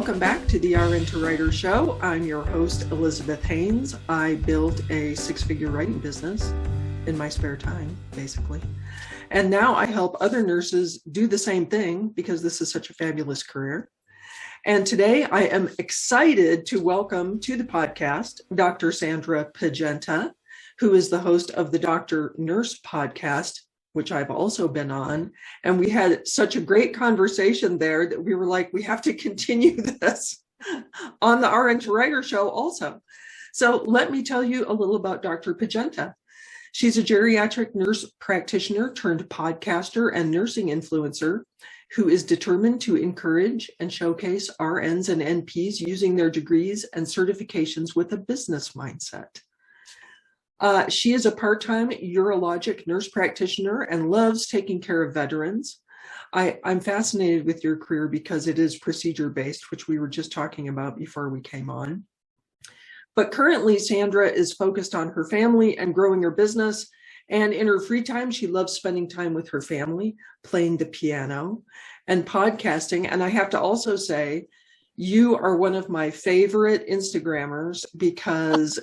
Welcome back to the RN to Writer Show. I'm your host, Elizabeth Hanes. I built a six-figure writing business in my spare time, basically. And now I help other nurses do the same thing because this is such a fabulous career. And today I am excited to welcome to the podcast Dr. Sandra Pagenta, who is the host of the Dr. Nurse podcast, which I've also been on. And we had such a great conversation there that we were like, we have to continue this on the RN to Writer Show also. So let me tell you a little about Dr. Pagenta. She's a geriatric nurse practitioner turned podcaster and nursing influencer who is determined to encourage and showcase RNs and NPs using their degrees and certifications with a business mindset. She is a part-time urologic nurse practitioner and loves taking care of veterans. I'm fascinated with your career because it is procedure-based, which we were just talking about before we came on. But currently, Sandra is focused on her family and growing her business. And in her free time, she loves spending time with her family, playing the piano, and podcasting. And I have to also say, you are one of my favorite Instagrammers because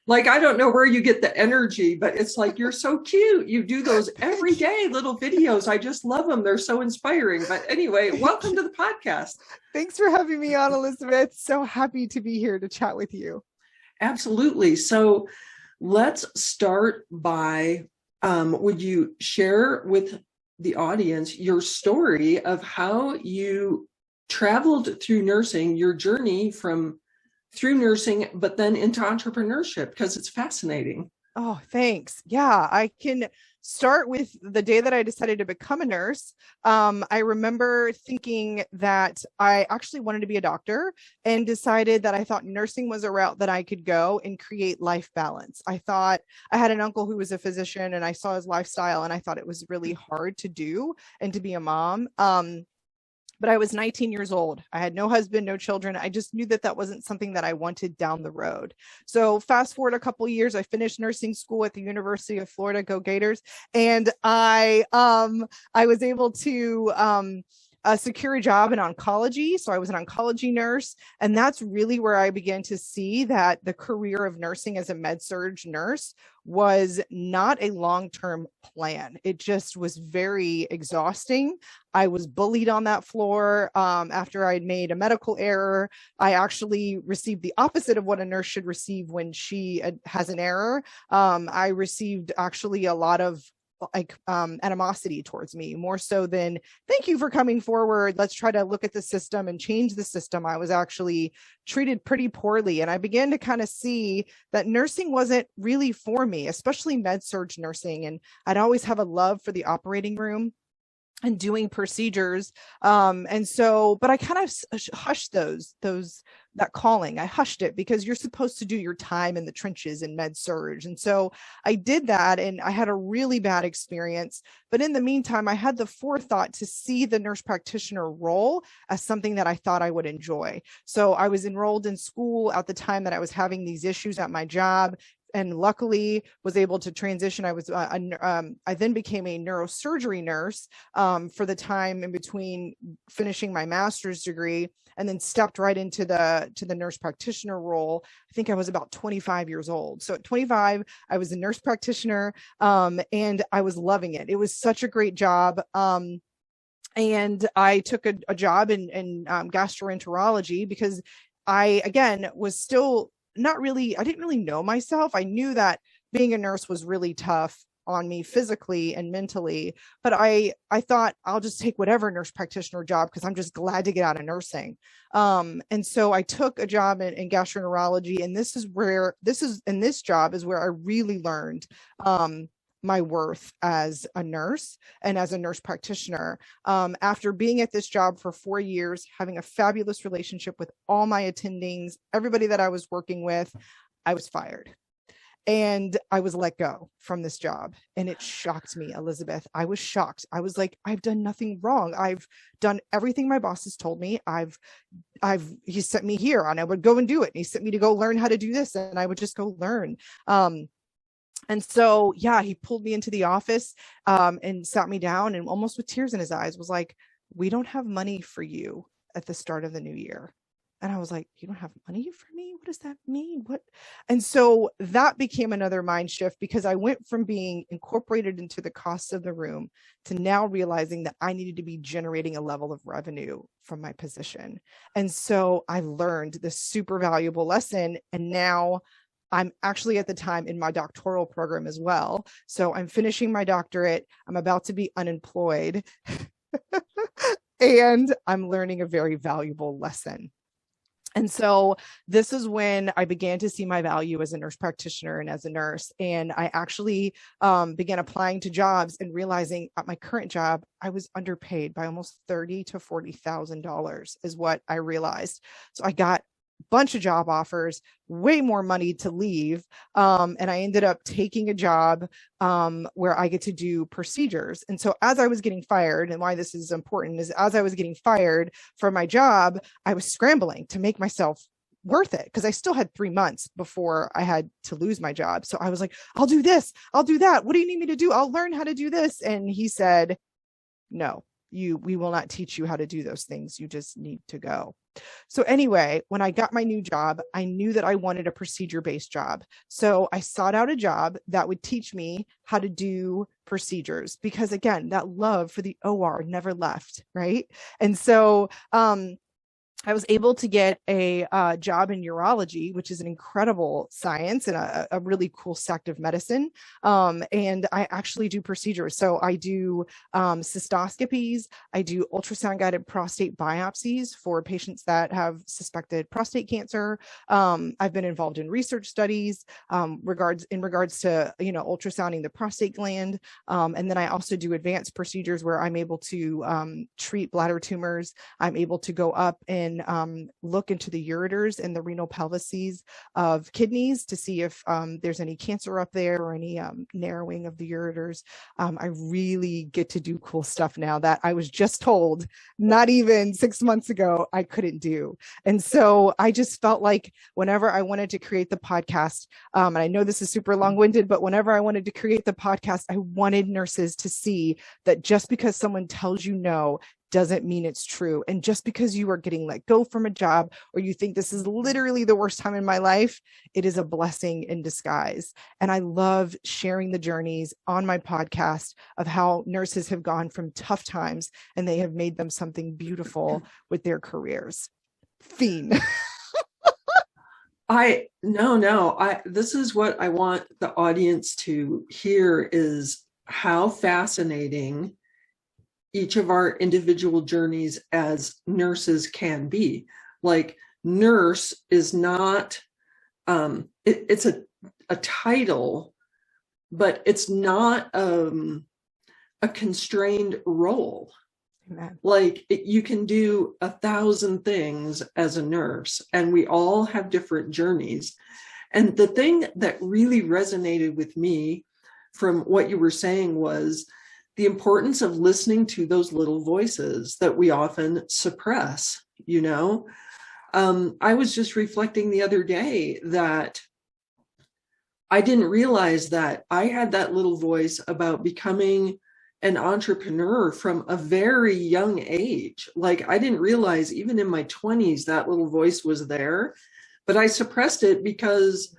I don't know where you get the energy, but it's like, you're so cute. You do those every day, little videos. I just love them. They're so inspiring. But anyway, welcome to the podcast. Thanks for having me on, Elizabeth. So happy to be here to chat with you. Absolutely. So let's start by, would you share with the audience your story of how you traveled through nursing, your journey through nursing, but then into entrepreneurship, because it's fascinating. Oh, thanks. Yeah, I can start with the day that I decided to become a nurse. I remember thinking that I actually wanted to be a doctor and decided that I thought nursing was a route that I could go and create life balance. I thought I had an uncle who was a physician and I saw his lifestyle and I thought it was really hard to do and to be a mom. But I was 19 years old. I had no husband, no children. I just knew that that wasn't something that I wanted down the road. So fast forward a couple of years, I finished nursing school at the University of Florida, go Gators. And I was able to secure a job in oncology. So I was an oncology nurse. And that's really where I began to see that the career of nursing as a med-surg nurse was not a long-term plan. It just was very exhausting. I was bullied on that floor after I'd made a medical error. I actually received the opposite of what a nurse should receive when she has an error. I received actually a lot of animosity towards me, more so than thank you for coming forward. Let's try to look at the system and change the system. I was actually treated pretty poorly. And I began to kind of see that nursing wasn't really for me, especially med-surg nursing. And I'd always have a love for the operating room and doing procedures. But I kind of hushed that calling. I hushed it because you're supposed to do your time in the trenches in med-surg. And so I did that and I had a really bad experience. But in the meantime, I had the forethought to see the nurse practitioner role as something that I thought I would enjoy. So I was enrolled in school at the time that I was having these issues at my job, and luckily was able to transition. I then became a neurosurgery nurse for the time in between finishing my master's degree, and then stepped right into the nurse practitioner role. I think I was about 25 years old. So at 25, I was a nurse practitioner and I was loving it. It was such a great job. And I took a job in gastroenterology because I, again, was still I didn't really know myself. I knew that being a nurse was really tough on me physically and mentally, but I thought I'll just take whatever nurse practitioner job because I'm just glad to get out of nursing. And so I took a job in gastroenterology, and this job is where I really learned my worth as a nurse and as a nurse practitioner. After being at this job for 4 years, having a fabulous relationship with all my attendings, everybody that I was working with, I was fired. And I was let go from this job. And it shocked me, Elizabeth. I was shocked. I was like, I've done nothing wrong. I've done everything my boss has told me. He sent me here and I would go and do it. And he sent me to go learn how to do this. And I would just go learn. And so, yeah, he pulled me into the office and sat me down and almost with tears in his eyes was like, we don't have money for you at the start of the new year. And I was like, you don't have money for me? What does that mean? What? And so that became another mind shift, because I went from being incorporated into the costs of the room to now realizing that I needed to be generating a level of revenue from my position. And so I learned this super valuable lesson. And now I'm actually at the time in my doctoral program as well. So I'm finishing my doctorate. I'm about to be unemployed. And I'm learning a very valuable lesson. And so this is when I began to see my value as a nurse practitioner and as a nurse. And I actually began applying to jobs and realizing at my current job, I was underpaid by almost $30,000 to $40,000 is what I realized. So I got bunch of job offers, way more money to leave. And I ended up taking a job where I get to do procedures. And so as I was getting fired, and why this is important is as I was getting fired from my job, I was scrambling to make myself worth it, because I still had 3 months before I had to lose my job. So I was like, I'll do this, I'll do that. What do you need me to do? I'll learn how to do this. And he said, no, we will not teach you how to do those things. You just need to go. So anyway, when I got my new job, I knew that I wanted a procedure-based job. So I sought out a job that would teach me how to do procedures, because again, that love for the OR never left, right? And so I was able to get a job in urology, which is an incredible science and a really cool sect of medicine. And I actually do procedures. So I do cystoscopies. I do ultrasound guided prostate biopsies for patients that have suspected prostate cancer. I've been involved in research studies in regards to, ultrasounding the prostate gland. And then I also do advanced procedures where I'm able to treat bladder tumors. I'm able to go up and look into the ureters and the renal pelvises of kidneys to see if there's any cancer up there or any narrowing of the ureters. I really get to do cool stuff now that I was just told not even 6 months ago I couldn't do. And so I just felt like whenever I wanted to create the podcast, and I know this is super long-winded, but whenever I wanted to create the podcast, I wanted nurses to see that just because someone tells you no doesn't mean it's true. And just because you are getting let go from a job, or you think this is literally the worst time in my life, it is a blessing in disguise. And I love sharing the journeys on my podcast of how nurses have gone from tough times and they have made them something beautiful with their careers. Fiend. This is what I want the audience to hear, is how fascinating each of our individual journeys as nurses can be. Like, nurse is not, it's a title, but it's not a constrained role. Amen. Like, you can do 1,000 things as a nurse, and we all have different journeys. And the thing that really resonated with me from what you were saying was the importance of listening to those little voices that we often suppress. I was just reflecting the other day that I didn't realize that I had that little voice about becoming an entrepreneur from a very young age. Like, I didn't realize even in my 20s that little voice was there, but I suppressed it because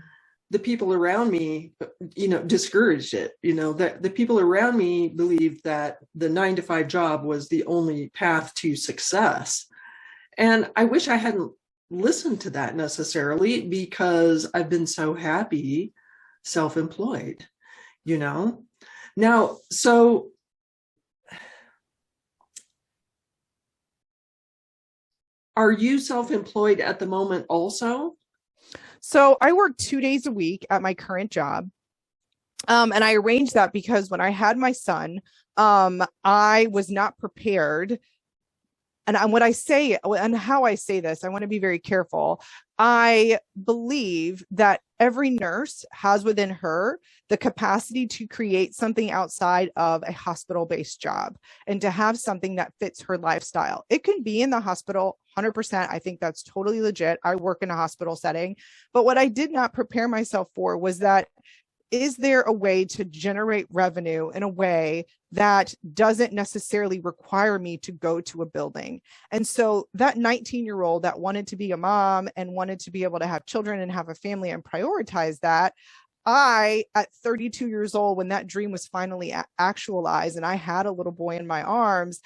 the people around me, discouraged it. That the people around me believed that the 9-to-5 job was the only path to success. And I wish I hadn't listened to that necessarily, because I've been so happy self-employed, Now, so are you self-employed at the moment also? So I work 2 days a week at my current job. And I arranged that because when I had my son, I was not prepared. And what I say and how I say this, I want to be very careful. I believe that every nurse has within her the capacity to create something outside of a hospital-based job and to have something that fits her lifestyle. It can be in the hospital, 100%. I think that's totally legit. I work in a hospital setting. But what I did not prepare myself for was that is there a way to generate revenue in a way that doesn't necessarily require me to go to a building? And so that 19-year-old that wanted to be a mom and wanted to be able to have children and have a family and prioritize that, I, at 32 years old, when that dream was finally actualized and I had a little boy in my arms,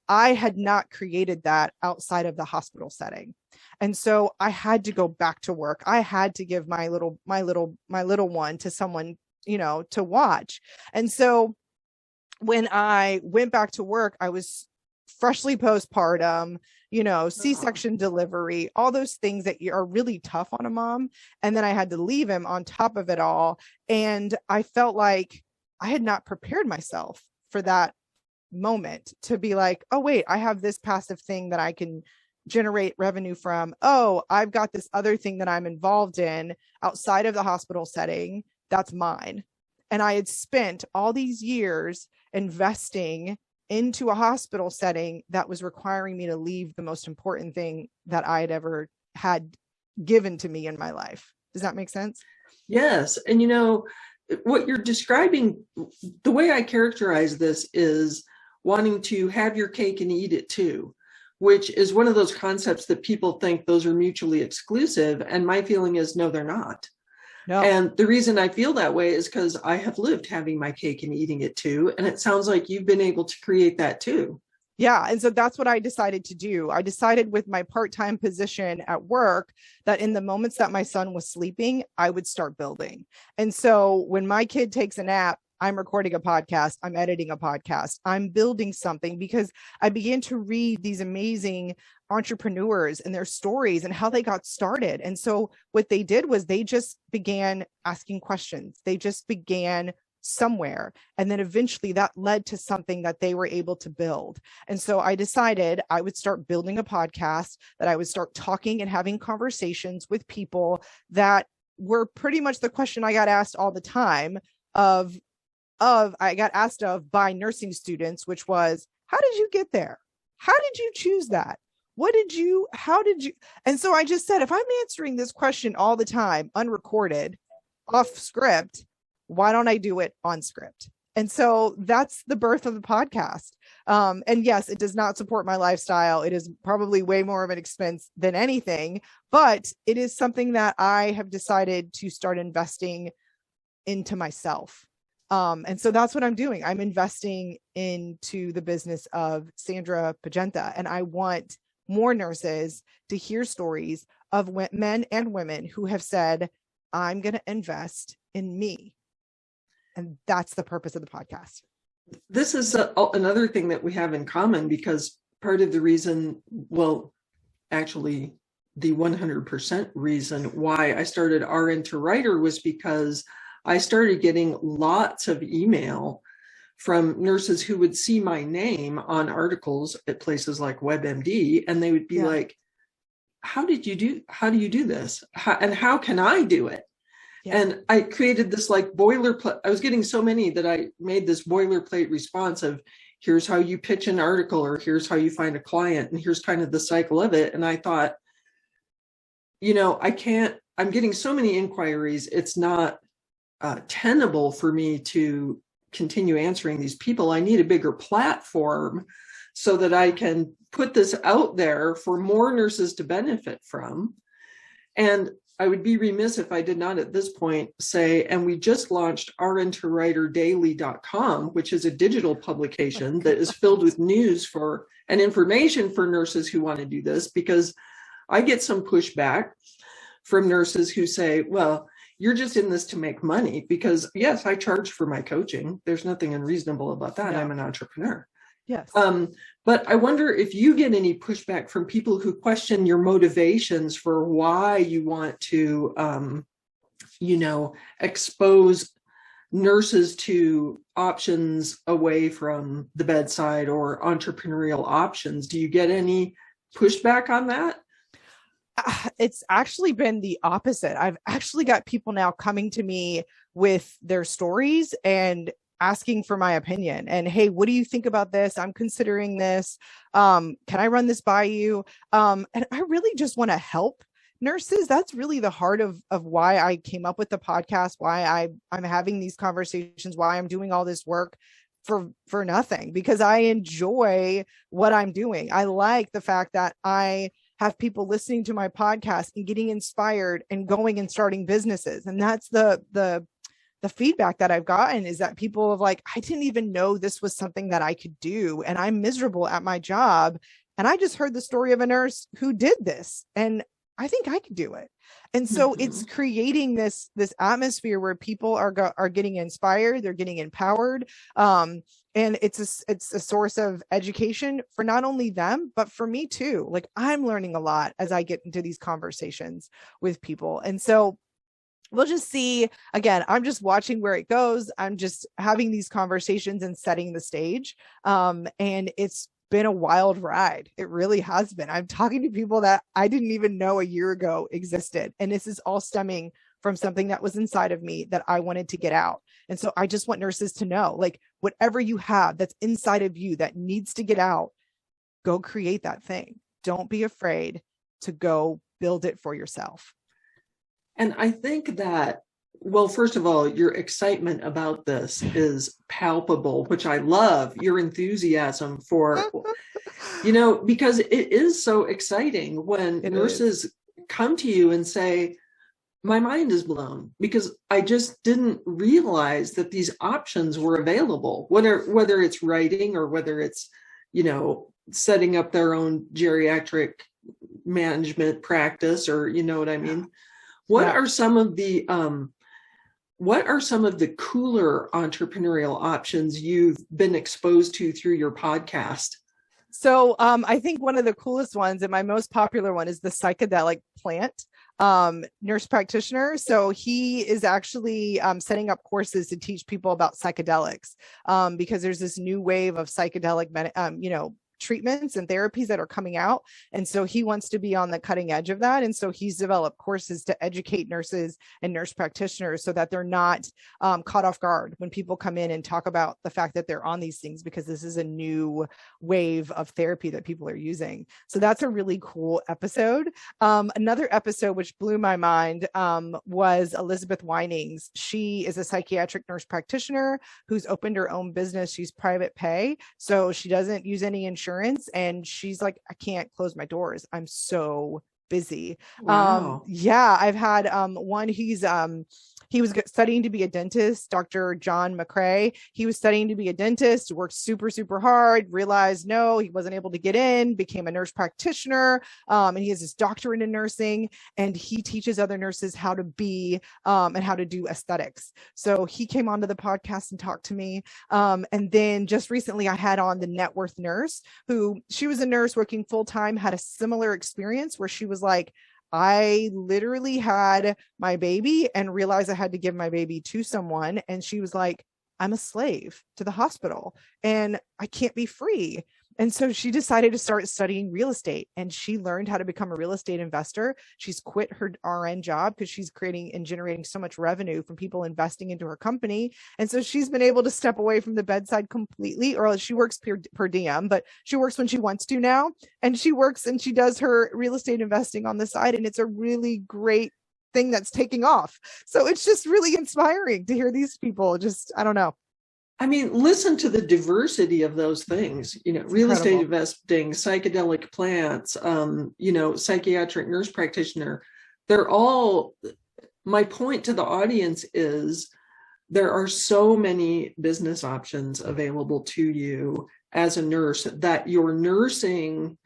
I had not created that outside of the hospital setting. And so I had to go back to work. I had to give my little one to someone, to watch. And so when I went back to work, I was freshly postpartum, C-section delivery, all those things that are really tough on a mom. And then I had to leave him on top of it all. And I felt like I had not prepared myself for that moment to be like, oh, wait, I have this passive thing that I can generate revenue from. Oh, I've got this other thing that I'm involved in outside of the hospital setting. That's mine. And I had spent all these years investing into a hospital setting that was requiring me to leave the most important thing that I had ever had given to me in my life. Does that make sense? Yes. And what you're describing, the way I characterize this is wanting to have your cake and eat it too, which is one of those concepts that people think those are mutually exclusive. And my feeling is, no, they're not. No. And the reason I feel that way is because I have lived having my cake and eating it too. And it sounds like you've been able to create that too. Yeah. And so that's what I decided to do. I decided with my part-time position at work that in the moments that my son was sleeping, I would start building. And so when my kid takes a nap, I'm recording a podcast, I'm editing a podcast, I'm building something, because I began to read these amazing entrepreneurs and their stories and how they got started. And so what they did was they just began asking questions. They just began somewhere. And then eventually that led to something that they were able to build. And so I decided I would start building a podcast, that I would start talking and having conversations with people that were pretty much the question I got asked all the time I got asked of by nursing students, which was, how did you get there? How did you choose that? How did you? And so I just said, if I'm answering this question all the time, unrecorded, off script, why don't I do it on script? And so that's the birth of the podcast. And yes, it does not support my lifestyle. It is probably way more of an expense than anything, but it is something that I have decided to start investing into myself. And so that's what I'm doing. I'm investing into the business of Sandra Pagenta, and I want more nurses to hear stories of men and women who have said, I'm going to invest in me. And that's the purpose of the podcast. This is another thing that we have in common, because part of the reason, well, actually the 100% reason why I started RN to Writer was because I started getting lots of email from nurses who would see my name on articles at places like WebMD, and they would be like, how do you do this? And how can I do it? Yeah. And I created this like boilerplate. I was getting so many that I made this boilerplate response of, here's how you pitch an article, or here's how you find a client, and here's kind of the cycle of it. And I thought, I'm getting so many inquiries. It's not tenable for me to continue answering these people. I need a bigger platform so that I can put this out there for more nurses to benefit from. And I would be remiss if I did not at this point say, and we just launched rntowriterdaily.com, which is a digital publication that is filled with news for and information for nurses who want to do this, because I get some pushback from nurses who say, well, you're just in this to make money, because yes, I charge for my coaching. There's nothing unreasonable about that. No. I'm an entrepreneur. Yes. But I wonder if you get any pushback from people who question your motivations for why you want to, expose nurses to options away from the bedside or entrepreneurial options. Do you get any pushback on that? It's actually been the opposite. I've actually got people now coming to me with their stories and asking for my opinion. And hey, what do you think about this? I'm considering this. Can I run this by you? And I really just want to help, nurses, that's really the heart of why I came up with the podcast, why I'm having these conversations, why I'm doing all this work for nothing, because I enjoy what I'm doing. I like the fact that I have people listening to my podcast and getting inspired and going and starting businesses. And that's the feedback that I've gotten, is that people have like, I didn't even know this was something that I could do, and I'm miserable at my job. And I just heard the story of a nurse who did this, and I think I could do it. And so it's creating this atmosphere where people are getting inspired, they're getting empowered. And it's a source of education for not only them, but for me too. Like, I'm learning a lot as I get into these conversations with people. And so we'll just see. Again, I'm just watching where it goes. I'm just having these conversations and setting the stage. And it's been a wild ride. It really has been. I'm talking to people that I didn't even know a year ago existed. And this is all stemming from something that was inside of me that I wanted to get out. And so I just want nurses to know, like, whatever you have that's inside of you that needs to get out, go create that thing. Don't be afraid to go build it for yourself. And I think that, well, first of all, your excitement about this is palpable, which I love. Your enthusiasm for, because it is so exciting when nurses come to you and say, my mind is blown, because I just didn't realize that these options were available, whether it's writing or whether it's, setting up their own geriatric management practice, or, you know what I mean? What are some of the cooler entrepreneurial options you've been exposed to through your podcast? So I think one of the coolest ones, and my most popular one, is the psychedelic plant nurse practitioner. So he is actually setting up courses to teach people about psychedelics, because there's this new wave of psychedelic, treatments and therapies that are coming out. And so he wants to be on the cutting edge of that. And so he's developed courses to educate nurses and nurse practitioners so that they're not caught off guard when people come in and talk about the fact that they're on these things, because this is a new wave of therapy that people are using. So that's a really cool episode. Another episode which blew my mind was Elizabeth Winings. She is a psychiatric nurse practitioner who's opened her own business. She's private pay, so she doesn't use any insurance. And she's like, I can't close my doors. I'm so busy. Wow. I've had one. He was studying to be a dentist, Dr. John McCrae. He was studying to be a dentist, worked super, super hard, realized no, he wasn't able to get in, became a nurse practitioner. And he has his doctorate in nursing, and he teaches other nurses how to be and how to do aesthetics. So he came onto the podcast and talked to me. And then just recently I had on the net worth nurse, who, she was a nurse working full time, had a similar experience where she was like, I literally had my baby and realized I had to give my baby to someone. And she was like, I'm a slave to the hospital and I can't be free. And so she decided to start studying real estate, and she learned how to become a real estate investor. She's quit her RN job because she's creating and generating so much revenue from people investing into her company. And so she's been able to step away from the bedside completely, or she works per diem, but she works when she wants to now. And she works and she does her real estate investing on the side. And it's a really great thing that's taking off. So it's just really inspiring to hear these people just, I don't know. I mean, listen to the diversity of those things, real estate investing, psychedelic plants, psychiatric nurse practitioner. They're all, my point to the audience is there are so many business options available to you as a nurse that your nursing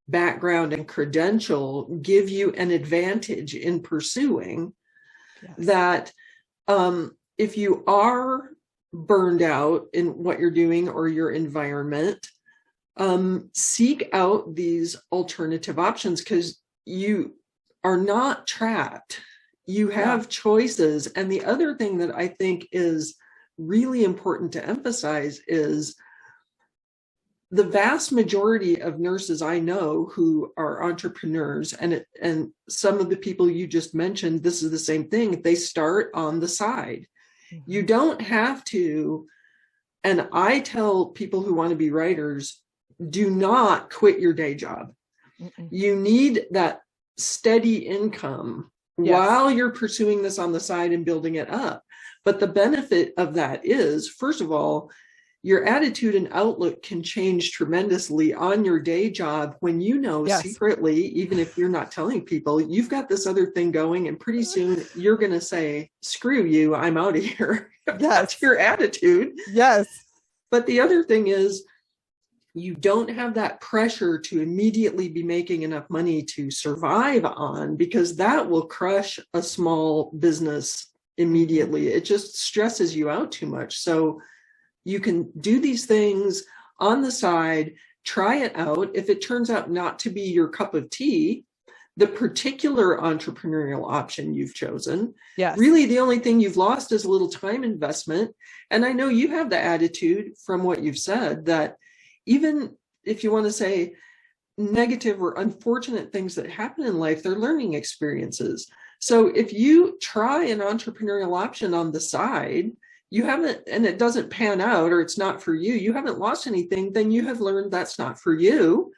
background and credential give you an advantage in pursuing. Yes. That if you are burned out in what you're doing or your environment, seek out these alternative options, because you are not trapped. You have choices. And the other thing that I think is really important to emphasize is the vast majority of nurses I know who are entrepreneurs, and some of the people you just mentioned, this is the same thing. They start on the side. You don't have to, and I tell people who want to be writers, do not quit your day job. You need that steady income Yes. while you're pursuing this on the side and building it up. But the benefit of that is, first of all, your attitude and outlook can change tremendously on your day job when you know Yes. secretly, even if you're not telling people, you've got this other thing going, and pretty soon you're going to say, screw you, I'm out of here. Yes. That's your attitude. Yes. But the other thing is, you don't have that pressure to immediately be making enough money to survive on, because that will crush a small business immediately. It just stresses you out too much. So you can do these things on the side, try it out. If it turns out not to be your cup of tea, the particular entrepreneurial option you've chosen, Yes. really the only thing you've lost is a little time investment. And I know you have the attitude from what you've said that even if you want to say negative or unfortunate things that happen in life, they're learning experiences. So if you try an entrepreneurial option on the side, you haven't, and it doesn't pan out, or it's not for you, you haven't lost anything, then you have learned that's not for you,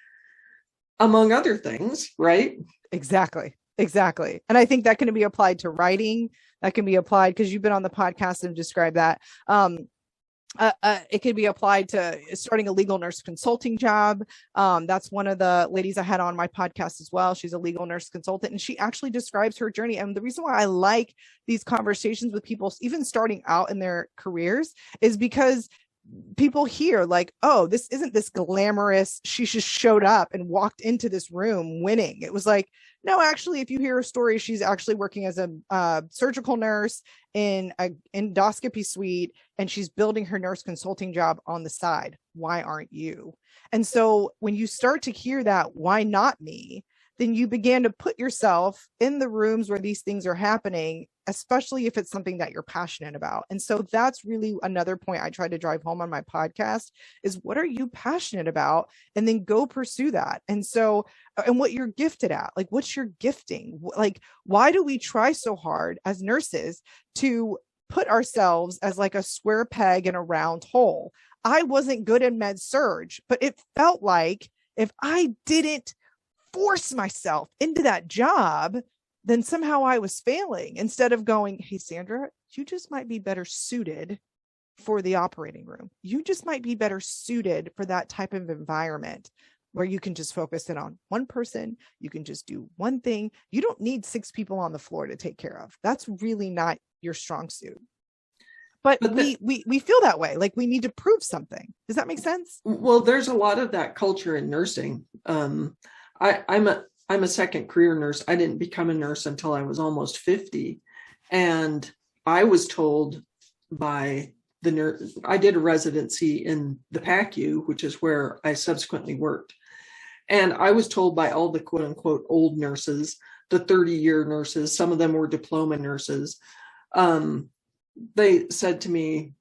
among other things, right? Exactly. Exactly. And I think that can be applied to writing. That can be applied, because you've been on the podcast and described that. It could be applied to starting a legal nurse consulting job. That's one of the ladies I had on my podcast as well. She's a legal nurse consultant, and she actually describes her journey. And the reason why I like these conversations with people, even starting out in their careers, is because people hear like, oh, this isn't this glamorous, she just showed up and walked into this room winning. It was like, no, actually, if you hear a story, she's actually working as a surgical nurse in an endoscopy suite, and she's building her nurse consulting job on the side. Why aren't you? And so when you start to hear that, why not me? Then you begin to put yourself in the rooms where these things are happening, especially if it's something that you're passionate about. And so that's really another point I try to drive home on my podcast is, what are you passionate about? And then go pursue that. And so, and what you're gifted at, like, what's your gifting? Like, why do we try so hard as nurses to put ourselves as like a square peg in a round hole? I wasn't good in med surg, but it felt like if I didn't force myself into that job, then somehow I was failing, instead of going, hey, Sandra, you just might be better suited for the operating room. You just might be better suited for that type of environment where you can just focus in on one person. You can just do one thing. You don't need 6 people on the floor to take care of. That's really not your strong suit. But we feel that way, like we need to prove something. Does that make sense? Well, there's a lot of that culture in nursing. I'm a second career nurse. I didn't become a nurse until I was almost 50. And I was told by the nurse, I did a residency in the PACU, which is where I subsequently worked. And I was told by all the quote unquote old nurses, the 30-year nurses, some of them were diploma nurses. They said to me,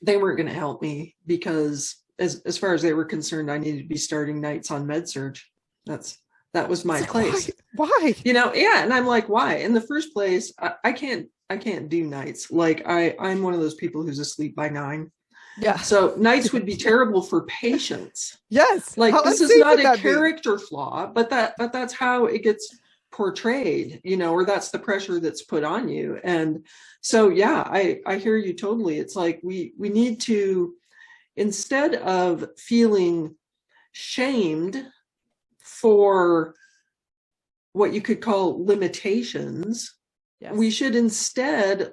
they weren't going to help me because as far as they were concerned, I needed to be starting nights on med surg. That was my place. Why? You know, yeah. And I'm like, why? In the first place, I can't do nights. Like I'm one of those people who's asleep by 9. Yeah. So nights would be terrible for patients. Yes. Like How this is unsafe not would a that be? character flaw, but that's how it gets portrayed, you know, or that's the pressure that's put on you. And so, yeah, I hear you totally. It's like we need to, instead of feeling shamed for what you could call limitations, Yes. we should instead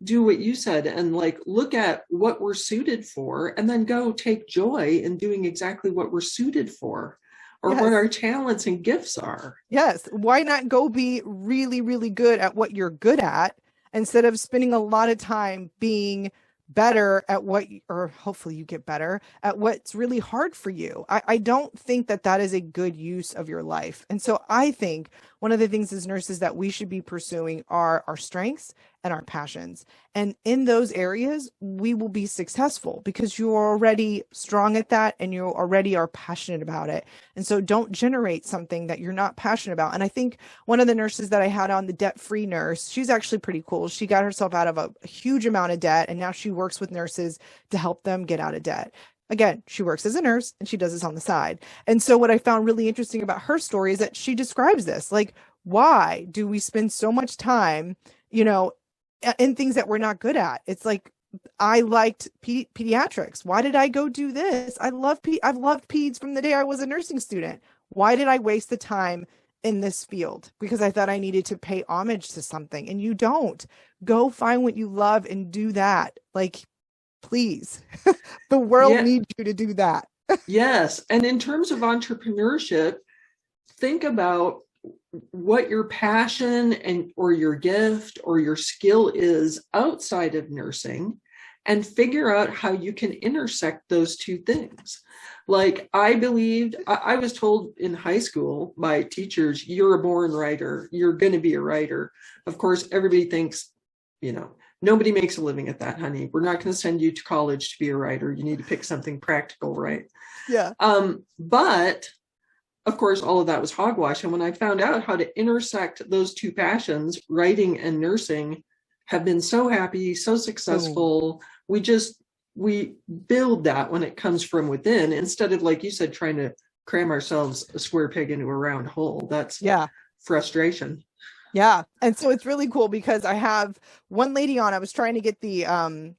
do what you said and like look at what we're suited for and then go take joy in doing exactly what we're suited for, or Yes. what our talents and gifts are. Yes. Why not go be really, really good at what you're good at, instead of spending a lot of time being better at what, or hopefully you get better at what's really hard for you. I don't think that that is a good use of your life. And so I think one of the things as nurses that we should be pursuing are our strengths and our passions. And in those areas, we will be successful because you are already strong at that and you already are passionate about it. And so don't generate something that you're not passionate about. And I think one of the nurses that I had on, the debt-free nurse, she's actually pretty cool. She got herself out of a huge amount of debt, and now she works with nurses to help them get out of debt. Again, she works as a nurse and she does this on the side. And so what I found really interesting about her story is that she describes this, like, why do we spend so much time, you know, in things that we're not good at? It's like, I liked pediatrics. Why did I go do this? I've loved peds from the day I was a nursing student. Why did I waste the time in this field? Because I thought I needed to pay homage to something, and you don't. Go find what you love and do that. Like, please, the world needs you to do that. Yes. And in terms of entrepreneurship, think about what your passion and or your gift or your skill is outside of nursing, and figure out how you can intersect those two things. Like, I was told in high school by teachers, you're a born writer, you're going to be a writer. Of course, everybody thinks, nobody makes a living at that, honey. We're not going to send you to college to be a writer. You need to pick something practical, right? Yeah. But of course, all of that was hogwash. And when I found out how to intersect those two passions, writing and nursing, have been so happy, so successful. We build that when it comes from within, instead of, like you said, trying to cram ourselves a square peg into a round hole. That's frustration. Yeah. And so it's really cool because I have one lady on. I was trying to get the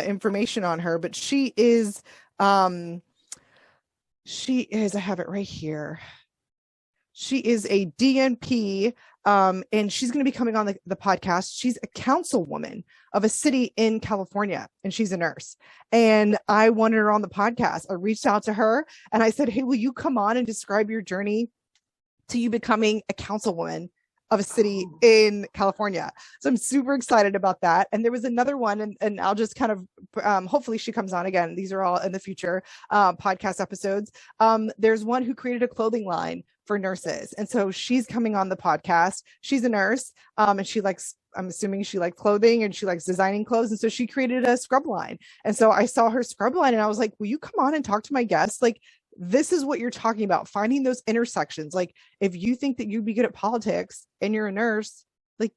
information on her, but she is, I have it right here. She is a DNP, and she's going to be coming on the podcast. She's a councilwoman of a city in California, and she's a nurse. And I wanted her on the podcast. I reached out to her and I said, hey, will you come on and describe your journey to you becoming a councilwoman of a city in California? So I'm super excited about that. And there was another one, and I'll just kind of, hopefully she comes on again. These are all in the future podcast episodes. There's one who created a clothing line for nurses. And so she's coming on the podcast. She's a nurse, and I'm assuming she likes clothing and she likes designing clothes. And so she created a scrub line. And so I saw her scrub line and I was like, will you come on and talk to my guests? Like, this is what you're talking about, finding those intersections. Like, if you think that you'd be good at politics and you're a nurse, like,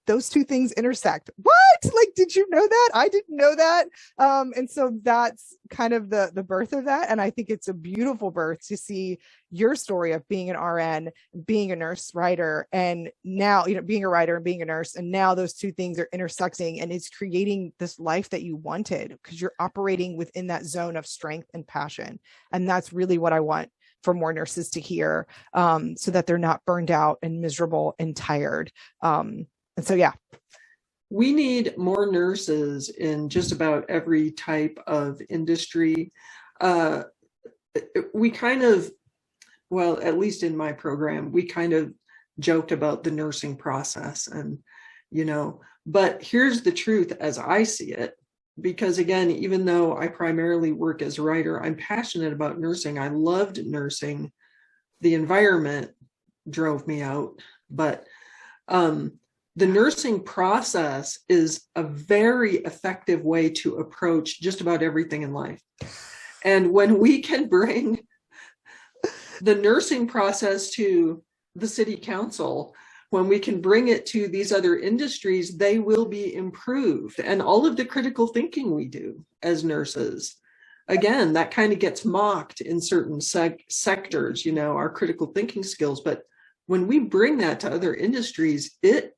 those two things intersect. What? Like, did you know that? I didn't know that. And so that's kind of the birth of that. And I think it's a beautiful birth to see your story of being an RN, being a nurse writer, and now, being a writer and being a nurse. And now those two things are intersecting, and it's creating this life that you wanted because you're operating within that zone of strength and passion. And that's really what I want for more nurses to hear, so that they're not burned out and miserable and tired. And so, yeah. We need more nurses in just about every type of industry. We kind of, well, at least in my program, we kind of joked about the nursing process and, but here's the truth as I see it, because again, even though I primarily work as a writer, I'm passionate about nursing. I loved nursing. The environment drove me out, but, the nursing process is a very effective way to approach just about everything in life. And when we can bring the nursing process to the city council, when we can bring it to these other industries, they will be improved. And all of the critical thinking we do as nurses, again, that kind of gets mocked in certain sectors, our critical thinking skills. But when we bring that to other industries, it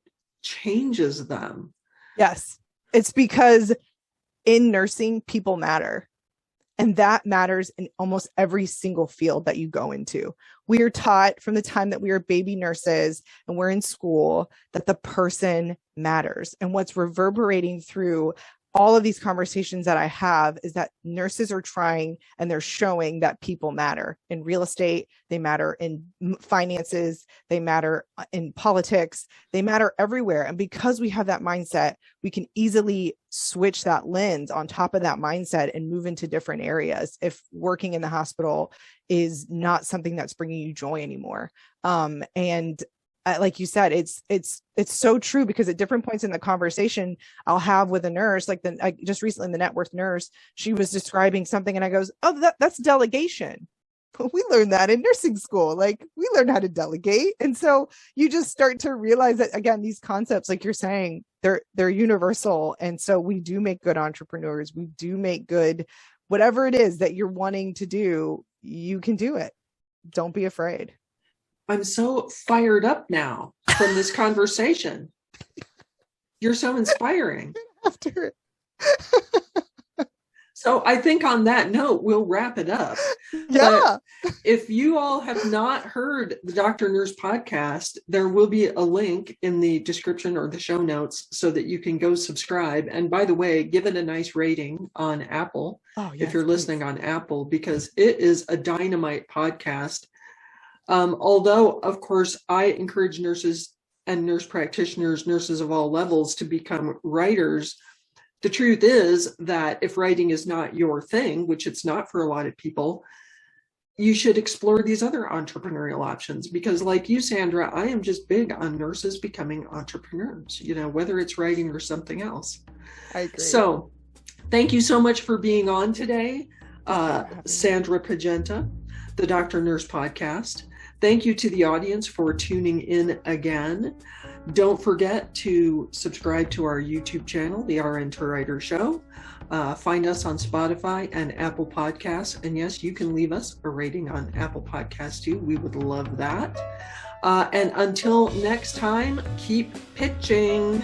changes them. Yes. It's because in nursing, people matter. And that matters in almost every single field that you go into. We are taught from the time that we are baby nurses and we're in school that the person matters. And what's reverberating through all of these conversations that I have is that nurses are trying and they're showing that people matter in real estate. They matter in finances. They matter in politics. They matter everywhere. And because we have that mindset, we can easily switch that lens on top of that mindset and move into different areas if working in the hospital is not something that's bringing you joy anymore. Like you said, it's so true, because at different points in the conversation I'll have with a nurse, like just recently the net worth nurse, she was describing something and I goes, oh, that's delegation. We learned that in nursing school. Like, we learned how to delegate. And so you just start to realize that, again, these concepts, like you're saying, they're universal. And so we do make good entrepreneurs. We do make good, whatever it is that you're wanting to do, you can do it. Don't be afraid. I'm so fired up now from this conversation. You're so inspiring. After it. So I think on that note, we'll wrap it up. Yeah. But if you all have not heard the Dr. Nurse podcast, there will be a link in the description or the show notes so that you can go subscribe. And by the way, give it a nice rating on Apple if you're listening on Apple, because it is a dynamite podcast. Although, of course, I encourage nurses and nurse practitioners, nurses of all levels, to become writers. The truth is that if writing is not your thing, which it's not for a lot of people, you should explore these other entrepreneurial options, because like you, Sandra, I am just big on nurses becoming entrepreneurs, whether it's writing or something else. I agree. So thank you so much for being on today, Sandra Pagenta, the Dr. Nurse podcast. Thank you to the audience for tuning in again. Don't forget to subscribe to our YouTube channel, The RN to Writer Show. Find us on Spotify and Apple Podcasts. And yes, you can leave us a rating on Apple Podcasts too. We would love that. And until next time, keep pitching.